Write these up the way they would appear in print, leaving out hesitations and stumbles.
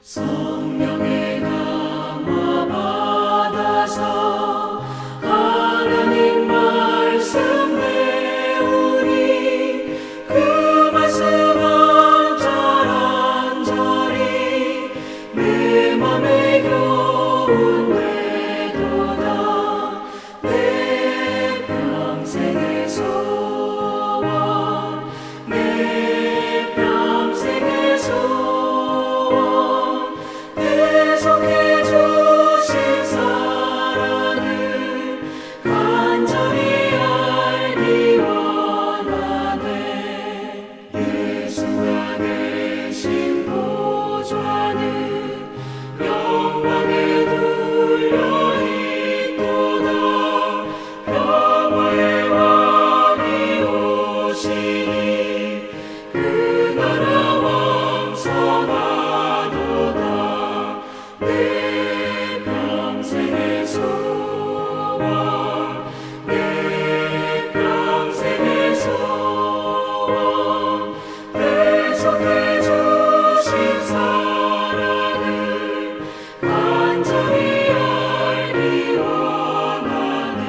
성령의 감화 받아서 하나님 말씀 배우니 그 말씀 한절한절이 내 맘에 교훈되도다. 내 평생의 소원, 내 평생의 소원, 계속해 주신 사랑을 간절히 알기 원하네. 예수가 계신 보좌는 영광에 둘려 있도다. 평화의 왕이 오시니 그 나라 왕성하도다. 내 평생의 소원, 내 평생의 소원, 계속해 주신 사랑을 간절히 알기 원하네.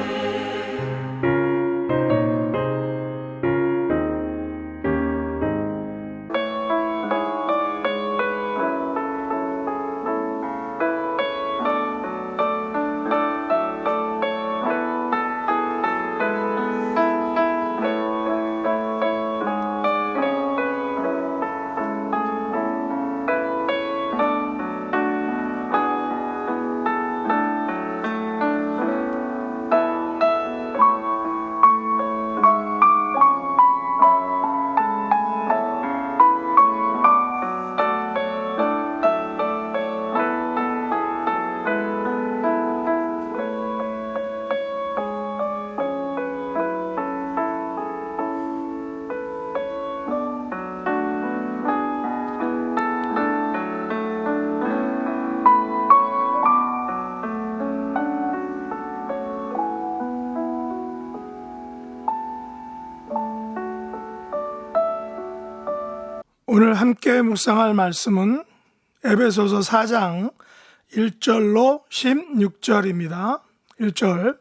오늘 함께 묵상할 말씀은 에베소서 4장 1절로 16절입니다. 1절.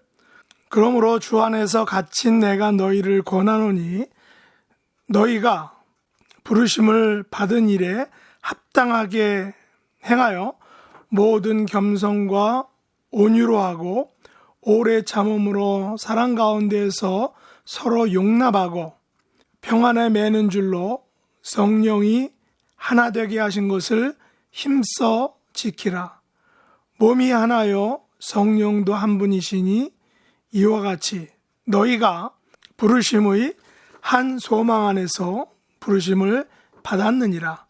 그러므로 주 안에서 갇힌 내가 너희를 권하노니 너희가 부르심을 받은 일에 합당하게 행하여 모든 겸손과 온유로 하고 오래 참음으로 사랑 가운데에서 서로 용납하고 평안에 매는 줄로 성령이 하나 되게 하신 것을 힘써 지키라. 몸이 하나요 성령도 한 분이시니 이와 같이 너희가 부르심의 한 소망 안에서 부르심을 받았느니라.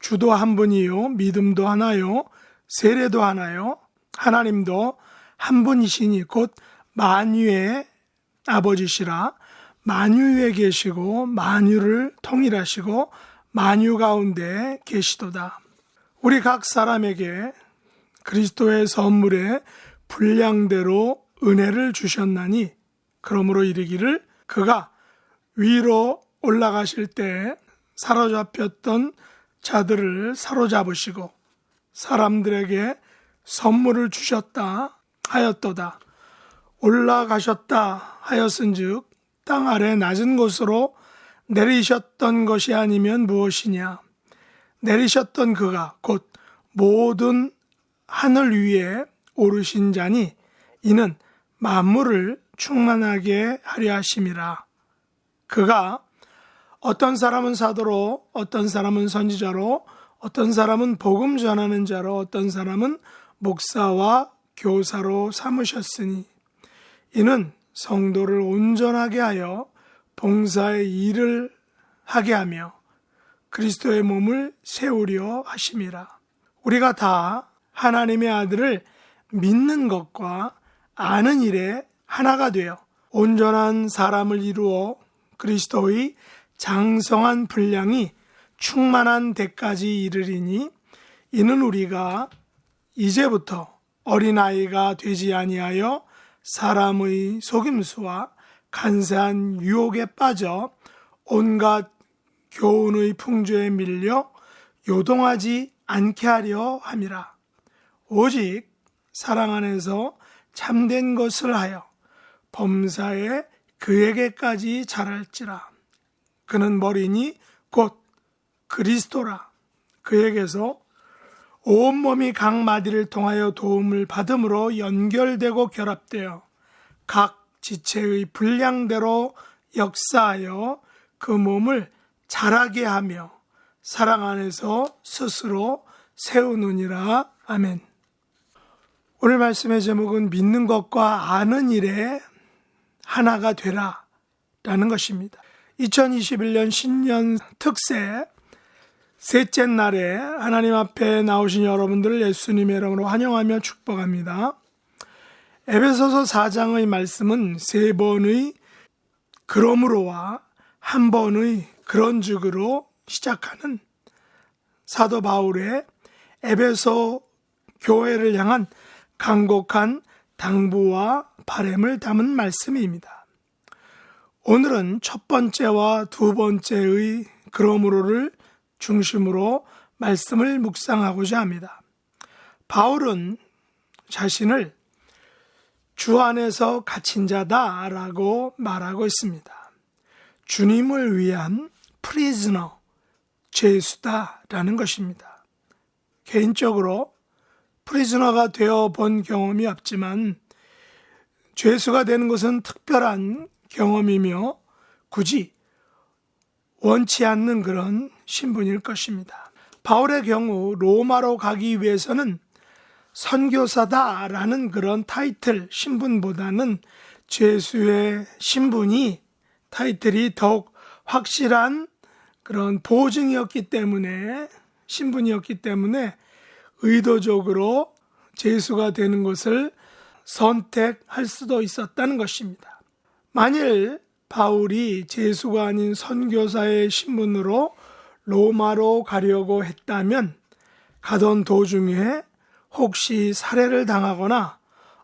주도 한 분이요 믿음도 하나요 세례도 하나요 하나님도 한 분이시니 곧 만유의 아버지시라. 만유 위에 계시고 만유를 통일하시고 만유 가운데 계시도다. 우리 각 사람에게 그리스도의 선물에 분량대로 은혜를 주셨나니 그러므로 이르기를 그가 위로 올라가실 때 사로잡혔던 자들을 사로잡으시고 사람들에게 선물을 주셨다 하였도다. 올라가셨다 하였은즉 땅 아래 낮은 곳으로 내리셨던 것이 아니면 무엇이냐. 내리셨던 그가 곧 모든 하늘 위에 오르신 자니 이는 만물을 충만하게 하려 하심이라. 그가 어떤 사람은 사도로 어떤 사람은 선지자로 어떤 사람은 복음 전하는 자로 어떤 사람은 목사와 교사로 삼으셨으니 이는 성도를 온전하게 하여 봉사의 일을 하게 하며 그리스도의 몸을 세우려 하심이라. 우리가 다 하나님의 아들을 믿는 것과 아는 일에 하나가 되어 온전한 사람을 이루어 그리스도의 장성한 분량이 충만한 데까지 이르리니 이는 우리가 이제부터 어린아이가 되지 아니하여 사람의 속임수와 간사한 유혹에 빠져 온갖 교훈의 풍조에 밀려 요동하지 않게 하려 함이라. 오직 사랑 안에서 참된 것을 하여 범사에 그에게까지 자랄지라. 그는 머리니 곧 그리스도라. 그에게서 온몸이 각 마디를 통하여 도움을 받음으로 연결되고 결합되어 각 지체의 분량대로 역사하여 그 몸을 자라게 하며 사랑 안에서 스스로 세우느니라. 아멘. 오늘 말씀의 제목은 믿는 것과 아는 일에 하나가 되라 라는 것입니다. 2021년 신년 특세 셋째 날에 하나님 앞에 나오신 여러분들을 예수님의 이름으로 환영하며 축복합니다. 에베소서 4장의 말씀은 3번의 그러므로와 1번의 그런즉으로 시작하는 사도 바울의 에베소 교회를 향한 간곡한 당부와 바램을 담은 말씀입니다. 오늘은 첫 번째와 두 번째의 그러므로를 중심으로 말씀을 묵상하고자 합니다. 바울은 자신을 주 안에서 갇힌 자다라고 말하고 있습니다. 주님을 위한 프리즈너, 죄수다라는 것입니다. 개인적으로 프리즈너가 되어 본 경험이 없지만 죄수가 되는 것은 특별한 경험이며 굳이 원치 않는 그런 신분일 것입니다. 바울의 경우 로마로 가기 위해서는 선교사다라는 그런 타이틀, 신분보다는 죄수의 타이틀이 더욱 확실한 그런 보증이었기 때문에, 신분이었기 때문에 의도적으로 죄수가 되는 것을 선택할 수도 있었다는 것입니다. 만일 바울이 죄수가 아닌 선교사의 신분으로 로마로 가려고 했다면 가던 도중에 혹시 살해를 당하거나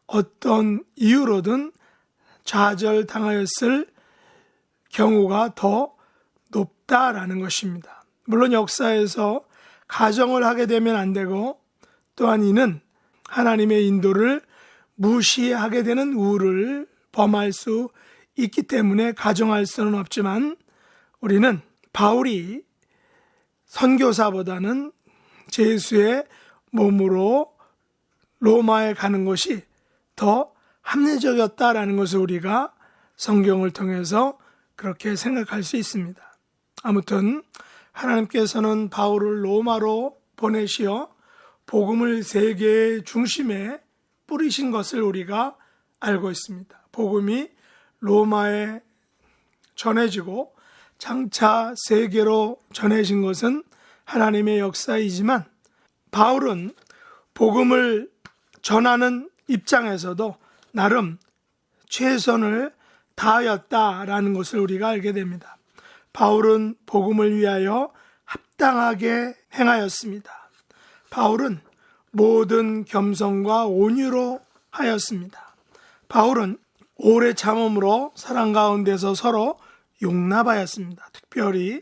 어떤 이유로든 좌절당하였을 경우가 더 높다라는 것입니다. 물론 역사에서 가정을 하게 되면 안 되고, 또한 이는 하나님의 인도를 무시하게 되는 우를 범할 수 있기 때문에 가정할 수는 없지만, 우리는 바울이 선교사보다는 죄수의 몸으로 로마에 가는 것이 더 합리적이었다라는 것을 우리가 성경을 통해서 그렇게 생각할 수 있습니다. 아무튼 하나님께서는 바울을 로마로 보내시어 복음을 세계의 중심에 뿌리신 것을 우리가 알고 있습니다. 복음이 로마에 전해지고 장차 세계로 전해진 것은 하나님의 역사이지만, 바울은 복음을 전하는 입장에서도 나름 최선을 다하였다라는 것을 우리가 알게 됩니다. 바울은 복음을 위하여 합당하게 행하였습니다. 바울은 모든 겸손과 온유로 하였습니다. 바울은 오래 참음으로 사랑 가운데서 서로 용납하였습니다. 특별히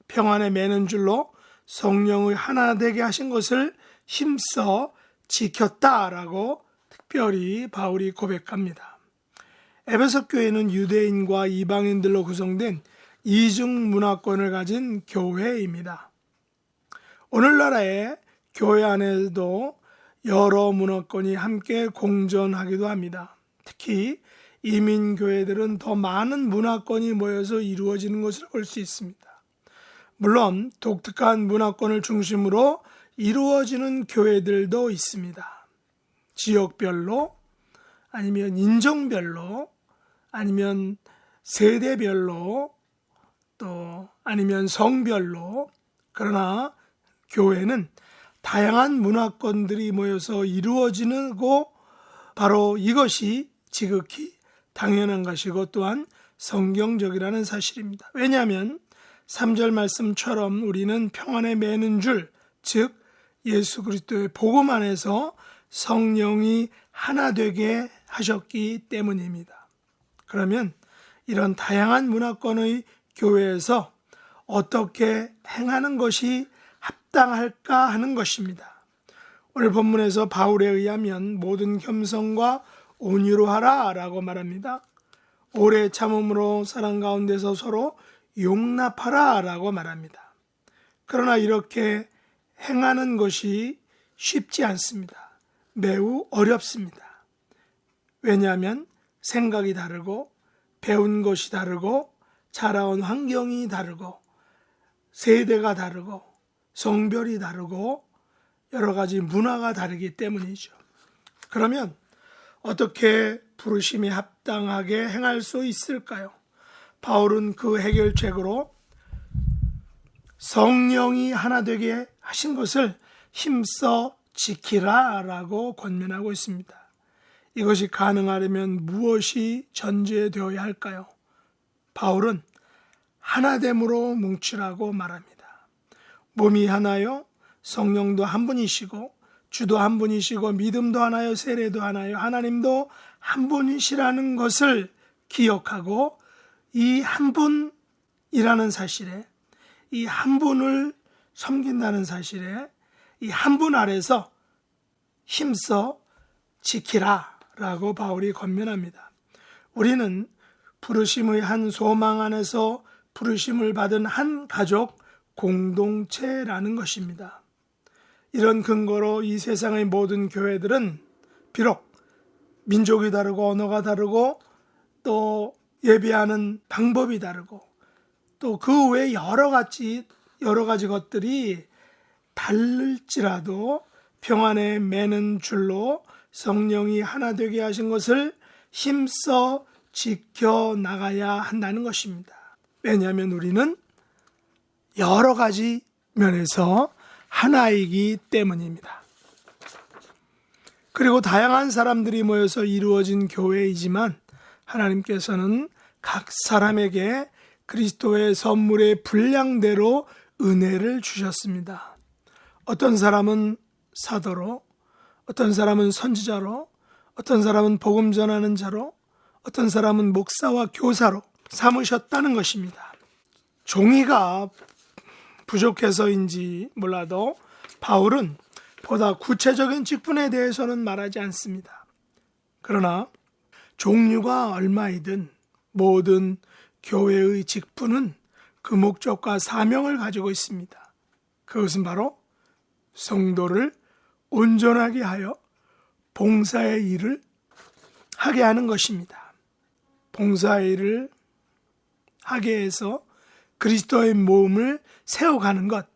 평안에 매는 줄로 성령의 하나 되게 하신 것을 힘써 지켰다라고 특별히 바울이 고백합니다. 에베소 교회는 유대인과 이방인들로 구성된 이중 문화권을 가진 교회입니다. 오늘날의 교회 안에도 여러 문화권이 함께 공존하기도 합니다. 특히 이민교회들은 더 많은 문화권이 모여서 이루어지는 것을 볼 수 있습니다. 물론 독특한 문화권을 중심으로 이루어지는 교회들도 있습니다. 지역별로, 아니면 인종별로, 아니면 세대별로, 또 아니면 성별로. 그러나 교회는 다양한 문화권들이 모여서 이루어지고, 바로 이것이 지극히 당연한 것이고 또한 성경적이라는 사실입니다. 왜냐하면 3절 말씀처럼 우리는 평안에 매는 줄, 즉 예수 그리스도의 복음 안에서 성령이 하나 되게 하셨기 때문입니다. 그러면 이런 다양한 문화권의 교회에서 어떻게 행하는 것이 합당할까 하는 것입니다. 오늘 본문에서 바울에 의하면 모든 겸손과 온유로 하라 라고 말합니다. 오래 참음으로 사랑 가운데서 서로 용납하라 라고 말합니다. 그러나 이렇게 행하는 것이 쉽지 않습니다. 매우 어렵습니다. 왜냐하면 생각이 다르고 배운 것이 다르고 자라온 환경이 다르고 세대가 다르고 성별이 다르고 여러 가지 문화가 다르기 때문이죠. 그러면 어떻게 부르심에 합당하게 행할 수 있을까요? 바울은 그 해결책으로 성령이 하나 되게 하신 것을 힘써 지키라 라고 권면하고 있습니다. 이것이 가능하려면 무엇이 전제되어야 할까요? 바울은 하나됨으로 뭉치라고 말합니다. 몸이 하나요, 성령도 한 분이시고 주도 한 분이시고 믿음도 하나요, 세례도 하나요, 하나님도 한 분이시라는 것을 기억하고 이 한 분이라는 사실에, 이 한 분을 섬긴다는 사실에 이 한 분 아래서 힘써 지키라 라고 바울이 권면합니다. 우리는 부르심의 한 소망 안에서 부르심을 받은 한 가족 공동체라는 것입니다. 이런 근거로 이 세상의 모든 교회들은 비록 민족이 다르고 언어가 다르고 또 예배하는 방법이 다르고 또 그 외에 여러 가지 것들이 다를지라도 평안에 매는 줄로 성령이 하나 되게 하신 것을 힘써 지켜나가야 한다는 것입니다. 왜냐하면 우리는 여러 가지 면에서 하나이기 때문입니다. 그리고 다양한 사람들이 모여서 이루어진 교회이지만 하나님께서는 각 사람에게 그리스도의 선물의 분량대로 은혜를 주셨습니다. 어떤 사람은 사도로, 어떤 사람은 선지자로, 어떤 사람은 복음 전하는 자로, 어떤 사람은 목사와 교사로 삼으셨다는 것입니다. 종이가 부족해서인지 몰라도 바울은 보다 구체적인 직분에 대해서는 말하지 않습니다. 그러나 종류가 얼마이든 모든 교회의 직분은 그 목적과 사명을 가지고 있습니다. 그것은 바로 성도를 온전하게 하여 봉사의 일을 하게 하는 것입니다. 봉사의 일을 하게 해서 그리스도의 몸을 세워가는 것,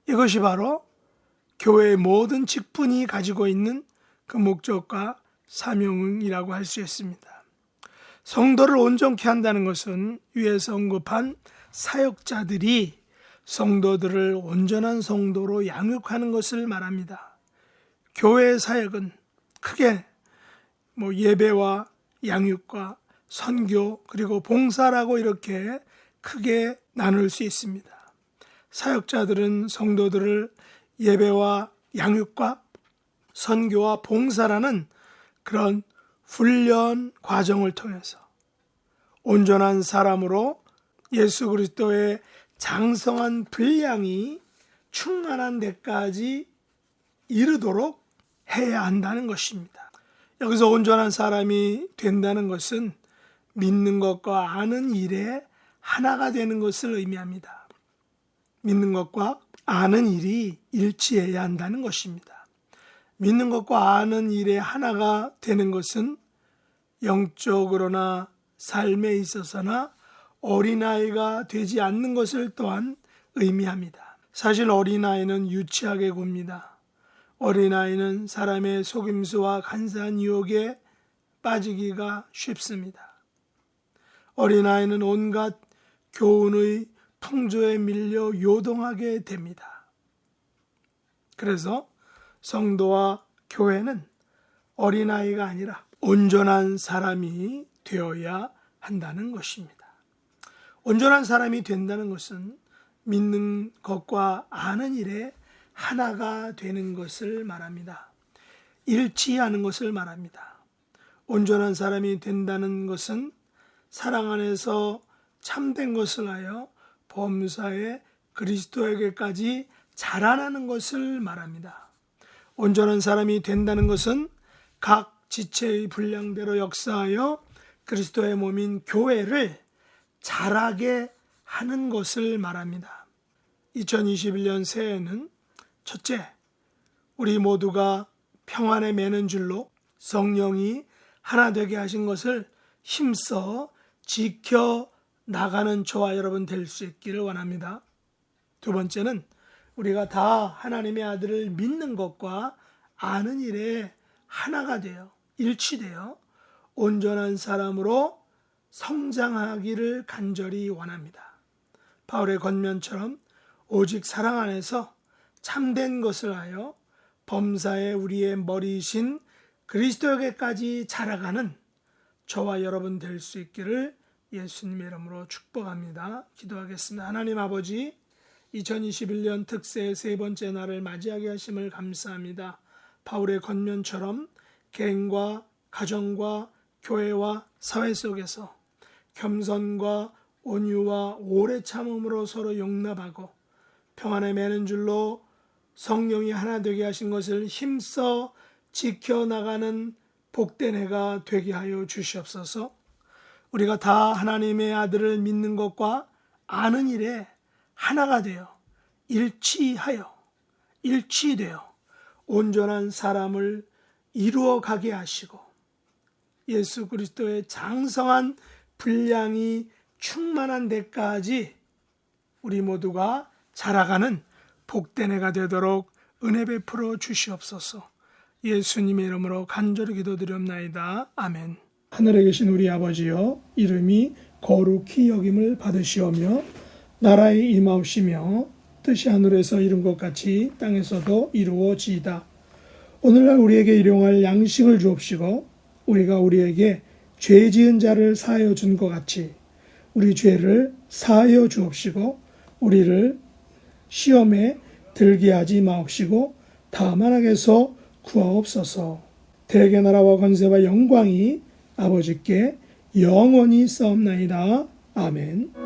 이것이 바로 교회의 모든 직분이 가지고 있는 그 목적과 사명이라고 할 수 있습니다. 성도를 온전케 한다는 것은 위에서 언급한 사역자들이 성도들을 온전한 성도로 양육하는 것을 말합니다. 교회의 사역은 크게 예배와 양육과 선교 그리고 봉사라고 이렇게 크게 나눌 수 있습니다. 사역자들은 성도들을 예배와 양육과 선교와 봉사라는 그런 훈련 과정을 통해서 온전한 사람으로 예수 그리스도의 장성한 분량이 충만한 데까지 이르도록 해야 한다는 것입니다. 여기서 온전한 사람이 된다는 것은 믿는 것과 아는 일에 하나가 되는 것을 의미합니다. 믿는 것과 아는 일이 일치해야 한다는 것입니다. 믿는 것과 아는 일에 하나가 되는 것은 영적으로나 삶에 있어서나 어린아이가 되지 않는 것을 또한 의미합니다. 사실 어린아이는 유치하게 굽니다. 어린아이는 사람의 속임수와 간사한 유혹에 빠지기가 쉽습니다. 어린아이는 온갖 교훈의 풍조에 밀려 요동하게 됩니다. 그래서 성도와 교회는 어린아이가 아니라 온전한 사람이 되어야 한다는 것입니다. 온전한 사람이 된다는 것은 믿는 것과 아는 일에 하나가 되는 것을 말합니다. 일치하는 것을 말합니다. 온전한 사람이 된다는 것은 사랑 안에서 참된 것을 하여 범사에 그리스도에게까지 자라나는 것을 말합니다. 온전한 사람이 된다는 것은 각 지체의 분량대로 역사하여 그리스도의 몸인 교회를 자라게 하는 것을 말합니다. 2021년 새해에는 첫째, 우리 모두가 평안에 매는 줄로 성령이 하나 되게 하신 것을 힘써 지켜 나가는 저와 여러분 될 수 있기를 원합니다. 두 번째는 우리가 다 하나님의 아들을 믿는 것과 아는 일에 하나가 되어 일치되어 온전한 사람으로 성장하기를 간절히 원합니다. 바울의 권면처럼 오직 사랑 안에서 참된 것을 하여 범사에 우리의 머리이신 그리스도에게까지 자라가는 저와 여러분 될 수 있기를 예수님의 이름으로 축복합니다. 기도하겠습니다. 하나님 아버지, 2021년 특새의 세 번째 날을 맞이하게 하심을 감사합니다. 바울의 권면처럼 개인과 가정과 교회와 사회 속에서 겸손과 온유와 오래 참음으로 서로 용납하고 평안에 매는 줄로 성령이 하나 되게 하신 것을 힘써 지켜나가는 복된 해가 되게 하여 주시옵소서. 우리가 다 하나님의 아들을 믿는 것과 아는 일에 하나가 되어 일치되어 온전한 사람을 이루어 가게 하시고 예수 그리스도의 장성한 분량이 충만한 데까지 우리 모두가 자라가는 복된 해가 되도록 은혜 베풀어 주시옵소서. 예수님의 이름으로 간절히 기도드렸나이다. 아멘. 하늘에 계신 우리 아버지여, 이름이 거룩히 여김을 받으시오며 나라에 임하옵시며 뜻이 하늘에서 이룬 것 같이 땅에서도 이루어지이다. 오늘날 우리에게 일용할 양식을 주옵시고 우리가 우리에게 죄 지은 자를 사하여 준 것 같이 우리 죄를 사하여 주옵시고 우리를 시험에 들게 하지 마옵시고 다만 악에서 구하옵소서. 대개 나라와 권세와 영광이 아버지께 영원히 싸움나이다. 아멘.